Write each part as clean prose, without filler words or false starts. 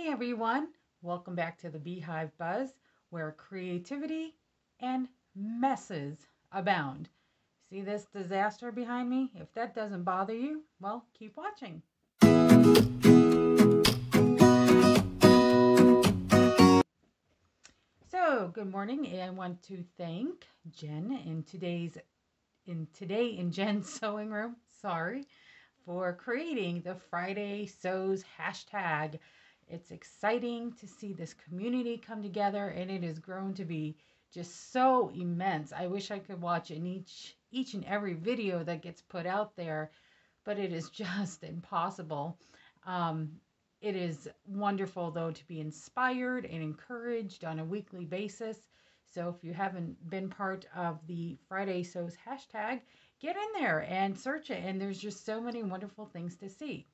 Hey everyone, welcome back to the Beehive Buzz, where creativity and messes abound. See this disaster behind me? If that doesn't bother you, well, keep watching. So, good morning, and I want to thank Jen today in Jen's sewing room, for creating the Friday Sews hashtag. It's exciting to see this community come together, and it has grown to be just so immense. I wish I could watch in each and every video that gets put out there, but it is just impossible. Um, it is wonderful, though, to be inspired and encouraged on a weekly basis. So if you haven't been part of the Friday Sews hashtag, get in there and search it. And there's just so many wonderful things to see.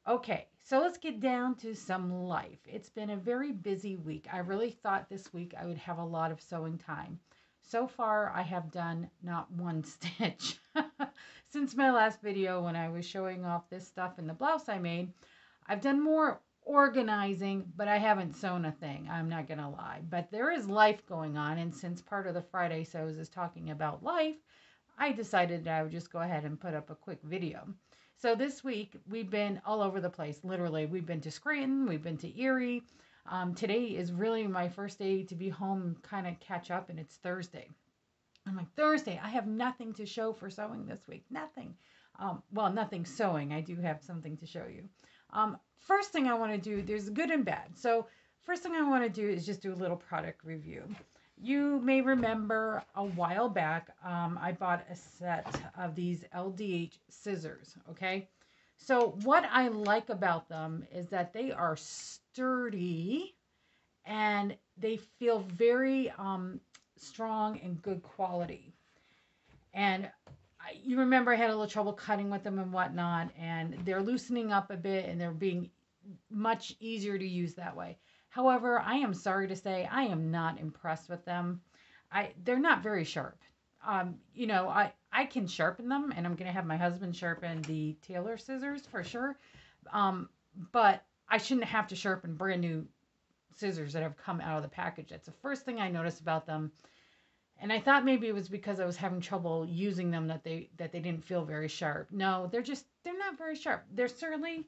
Okay, so let's get down to some life. It's been a very busy week. I really thought this week I would have a lot of sewing time. So far, I have done not one stitch. Since my last video when I was showing off this stuff in the blouse I made, I've done more organizing, but I haven't sewn a thing. I'm not going to lie. But there is life going on, and since part of the Friday Sews is talking about life, I decided that I would just go ahead and put up a quick video. So this week, we've been all over the place, literally. We've been to Scranton, we've been to Erie. Today is really my first day to be home, kind of catch up, and it's Thursday. I'm like, Thursday, I have nothing to show for sewing this week. Nothing. Well, nothing sewing. I do have something to show you. First thing I want to do, there's good and bad. So first thing I want to do is just do a little product review. You may remember a while back, I bought a set of these LDH scissors, okay? So what I like about them is that they are sturdy and they feel very strong and good quality. And you remember I had a little trouble cutting with them and whatnot, and they're loosening up a bit and they're being much easier to use that way. However, I am sorry to say I am not impressed with them. They're not very sharp. I can sharpen them, and I'm going to have my husband sharpen the Taylor scissors for sure. But I shouldn't have to sharpen brand new scissors that have come out of the package. That's the first thing I noticed about them. And I thought maybe it was because I was having trouble using them that they didn't feel very sharp. No, they're not very sharp. They're certainly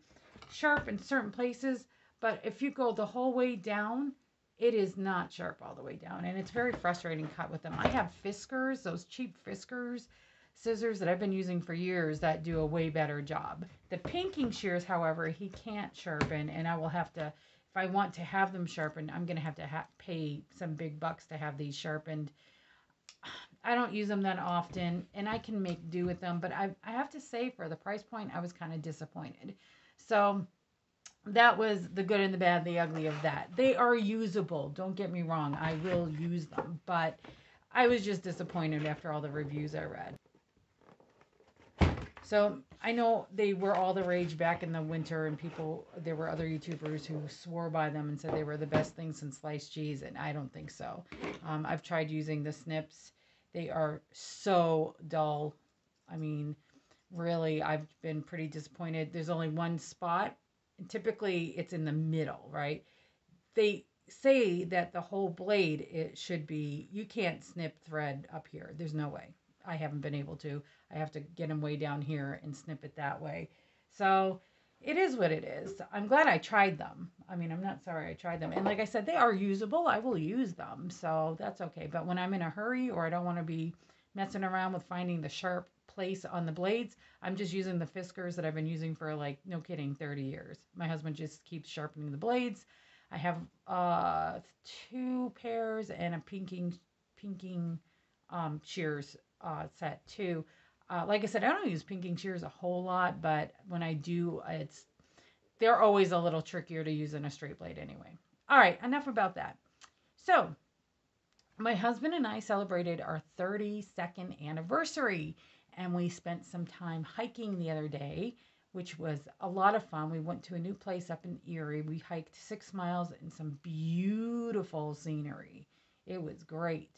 sharp in certain places, but if you go the whole way down, it is not sharp all the way down, and it's very frustrating to cut with them. I have Fiskars, those cheap Fiskars scissors that I've been using for years that do a way better job. The pinking shears, however, he can't sharpen, and I will have to, if I want to have them sharpened, I'm going to have to pay some big bucks to have these sharpened. I don't use them that often, and I can make do with them, but I have to say, for the price point, I was kind of disappointed. So that was the good and the bad, the ugly of that. They are usable. Don't get me wrong. I will use them, but I was just disappointed after all the reviews I read. So I know they were all the rage back in the winter, and there were other YouTubers who swore by them and said they were the best thing since sliced cheese, and I don't think so. I've tried using the snips. They are so dull. I mean, really, I've been pretty disappointed. There's only one spot, and typically it's in the middle, right? They say that the whole blade, it should be, you can't snip thread up here. There's no way. I haven't been able to. I have to get them way down here and snip it that way. So it is what it is. I'm glad I tried them. I mean, I'm not sorry I tried them. And like I said, they are usable. I will use them. So that's okay. But when I'm in a hurry or I don't want to be messing around with finding the sharp place on the blades, I'm just using the Fiskars that I've been using for, like, no kidding, 30 years. My husband just keeps sharpening the blades. I have 2 pairs and a pinking shears set too. Like I said, I don't use pinking shears a whole lot, but when I do, they're always a little trickier to use than a straight blade anyway. All right, enough about that. So my husband and I celebrated our 32nd anniversary, and we spent some time hiking the other day, which was a lot of fun. We went to a new place up in Erie. We hiked 6 miles in some beautiful scenery. It was great.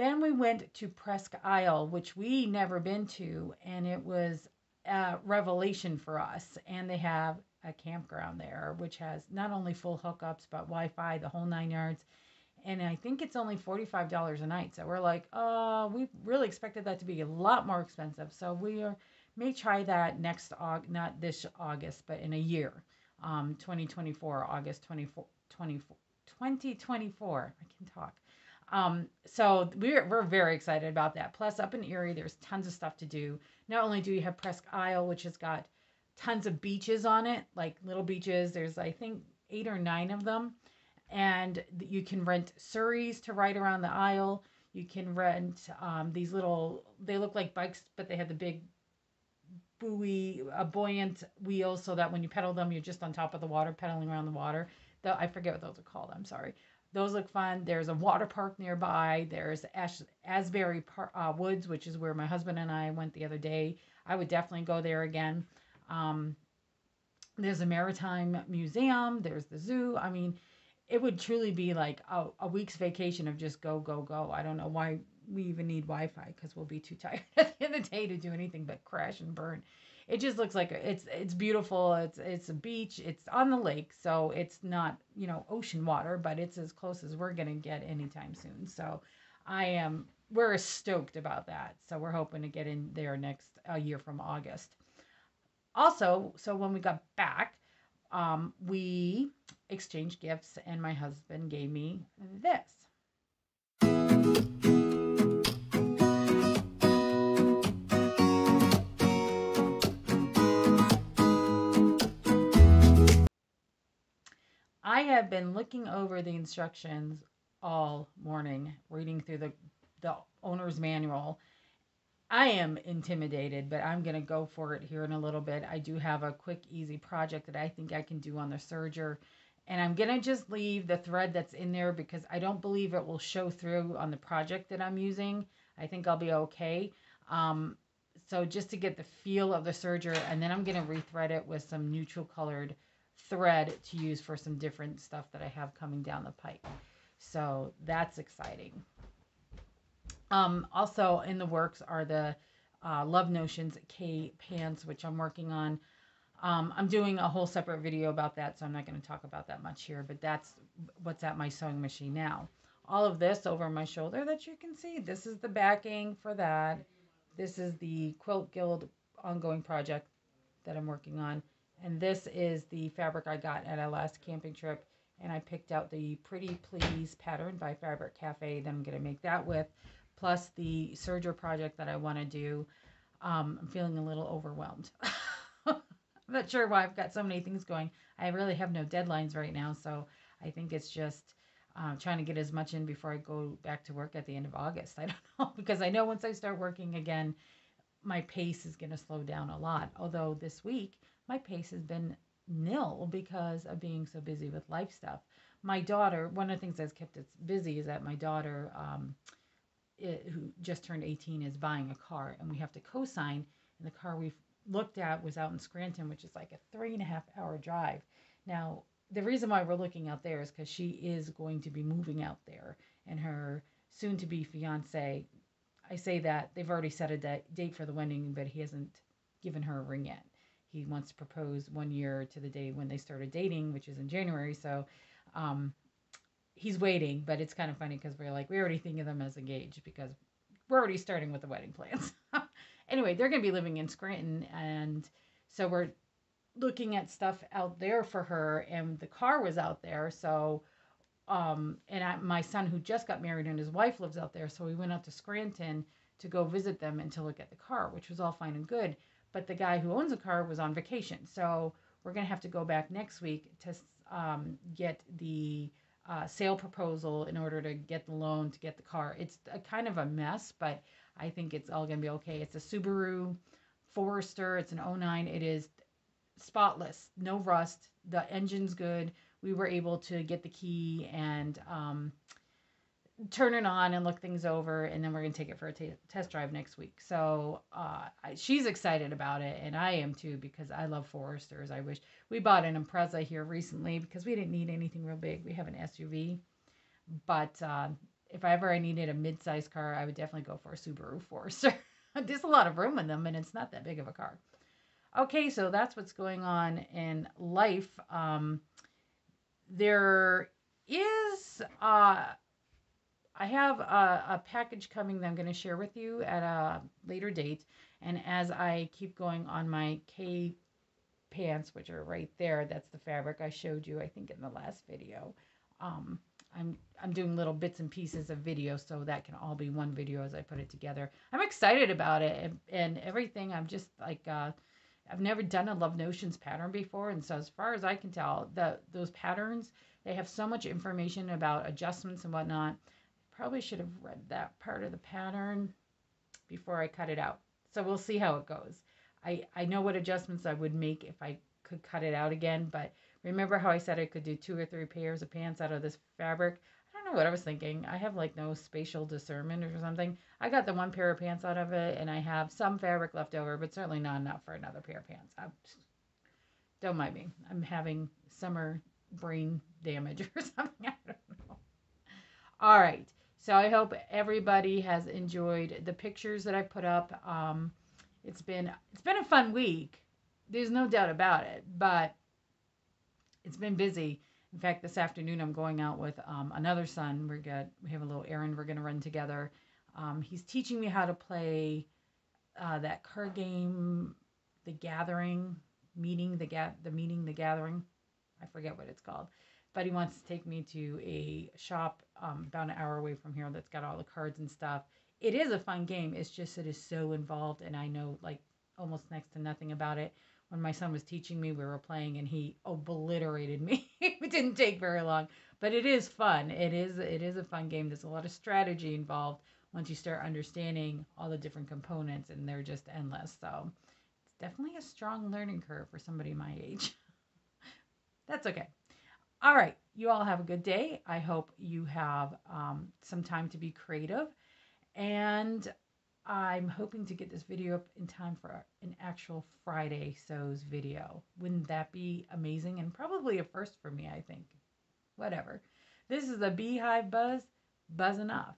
Then we went to Presque Isle, which we never been to, and it was a revelation for us. And they have a campground there, which has not only full hookups but Wi-Fi, the whole 9 yards. And I think it's only $45 a night. So we're like, oh, we really expected that to be a lot more expensive. So we may try that next August, not this August, but in a year, 2024, August 24, 24, 2024. I can talk. So we're very excited about that. Plus, up in Erie, there's tons of stuff to do. Not only do you have Presque Isle, which has got tons of beaches on it, like little beaches. There's, I think, 8 or 9 of them. And you can rent surreys to ride around the isle. You can rent these little, they look like bikes, but they have the big buoy, a buoyant wheel, so that when you pedal them, you're just on top of the water, pedaling around the water. I forget what those are called. I'm sorry. Those look fun. There's a water park nearby. There's Asbury Woods, which is where my husband and I went the other day. I would definitely go there again. Um, there's a maritime museum. There's the zoo. I mean, it would truly be like a week's vacation of just go, go, go. I don't know why we even need Wi-Fi, because we'll be too tired at the end of the day to do anything but crash and burn. It just looks like it's beautiful. It's a beach. It's on the lake, so it's not, ocean water, but it's as close as we're gonna get anytime soon. So we're stoked about that. So we're hoping to get in there next year from August. Also, so when we got back, we exchanged gifts, and my husband gave me this. I have been looking over the instructions all morning, reading through the owner's manual. I am intimidated, but I'm going to go for it here in a little bit. I do have a quick, easy project that I think I can do on the serger. And I'm going to just leave the thread that's in there because I don't believe it will show through on the project that I'm using. I think I'll be okay. So just to get the feel of the serger, and then I'm going to rethread it with some neutral colored thread to use for some different stuff that I have coming down the pike. So that's exciting. Also in the works are the Love Notions K pants, which I'm working on. I'm doing a whole separate video about that, so I'm not going to talk about that much here, but that's what's at my sewing machine now. All of this over my shoulder that you can see, this is the backing for that. This is the Quilt Guild ongoing project that I'm working on. And this is the fabric I got at our last camping trip. And I picked out the Pretty Please pattern by Fabric Cafe that I'm going to make that with, plus the serger project that I want to do. I'm feeling a little overwhelmed. I'm not sure why I've got so many things going. I really have no deadlines right now, so I think it's just trying to get as much in before I go back to work at the end of August. I don't know, because I know once I start working again, my pace is going to slow down a lot. Although this week, my pace has been nil because of being so busy with life stuff. My daughter, one of the things that's kept us busy is that my daughter, who just turned 18, is buying a car, and we have to co-sign. And the car we've looked at was out in Scranton, which is like a 3.5 hour drive. Now, the reason why we're looking out there is because she is going to be moving out there, and her soon-to-be fiance. I say that they've already set a date for the wedding, but he hasn't given her a ring yet. He wants to propose 1 year to the day when they started dating, which is in January. So he's waiting, but it's kind of funny because we're already think of them as engaged because we're already starting with the wedding plans. Anyway, they're going to be living in Scranton, and so we're looking at stuff out there for her, and the car was out there. So, my son who just got married and his wife lives out there, so we went out to Scranton to go visit them and to look at the car, which was all fine and good. But the guy who owns the car was on vacation, so we're going to have to go back next week to get the sale proposal in order to get the loan to get the car. It's a kind of a mess, but I think it's all going to be okay. It's a Subaru Forester. It's an '09. It is spotless, no rust. The engine's good. We were able to get the key and turn it on and look things over, and then we're going to take it for a test drive next week. So she's excited about it, and I am too, because I love Foresters. I wish we bought an Impreza here recently because we didn't need anything real big. We have an SUV, but if I needed a mid-sized car, I would definitely go for a Subaru Forester. There's a lot of room in them, and it's not that big of a car. Okay, so that's what's going on in life. There is, I have a package coming that I'm going to share with you at a later date. And as I keep going on my K pants, which are right there, that's the fabric I showed you, I think, in the last video. Um, I'm doing little bits and pieces of video, so that can all be one video as I put it together. I'm excited about it and everything. I'm just like, I've never done a Love Notions pattern before, and so as far as I can tell, those patterns, they have so much information about adjustments and whatnot. Probably should have read that part of the pattern before I cut it out. So we'll see how it goes. I know what adjustments I would make if I could cut it out again, but remember how I said I could do 2 or 3 pairs of pants out of this fabric? I don't know what I was thinking. I have like no spatial discernment or something. I got the 1 pair of pants out of it, and I have some fabric left over, but certainly not enough for another pair of pants. Don't mind me. I'm having summer brain damage or something. I don't know. All right. So I hope everybody has enjoyed the pictures that I put up. It's been a fun week. There's no doubt about it, but it's been busy. In fact, this afternoon I'm going out with another son. We have a little errand we're gonna run together. He's teaching me how to play that card game, The Gathering, the Gathering. I forget what it's called, but he wants to take me to a shop about an hour away from here that's got all the cards and stuff. It is a fun game. It's just it is so involved, and I know like almost next to nothing about it. When my son was teaching me, we were playing, and he obliterated me. It didn't take very long, but it is fun. It is a fun game. There's a lot of strategy involved once you start understanding all the different components, and they're just endless. So it's definitely a strong learning curve for somebody my age. That's okay. All right. You all have a good day. I hope you have some time to be creative. And I'm hoping to get this video up in time for an actual Friday Sews video. Wouldn't that be amazing? And probably a first for me, I think. Whatever. This is the Beehive Buzz, buzzing off.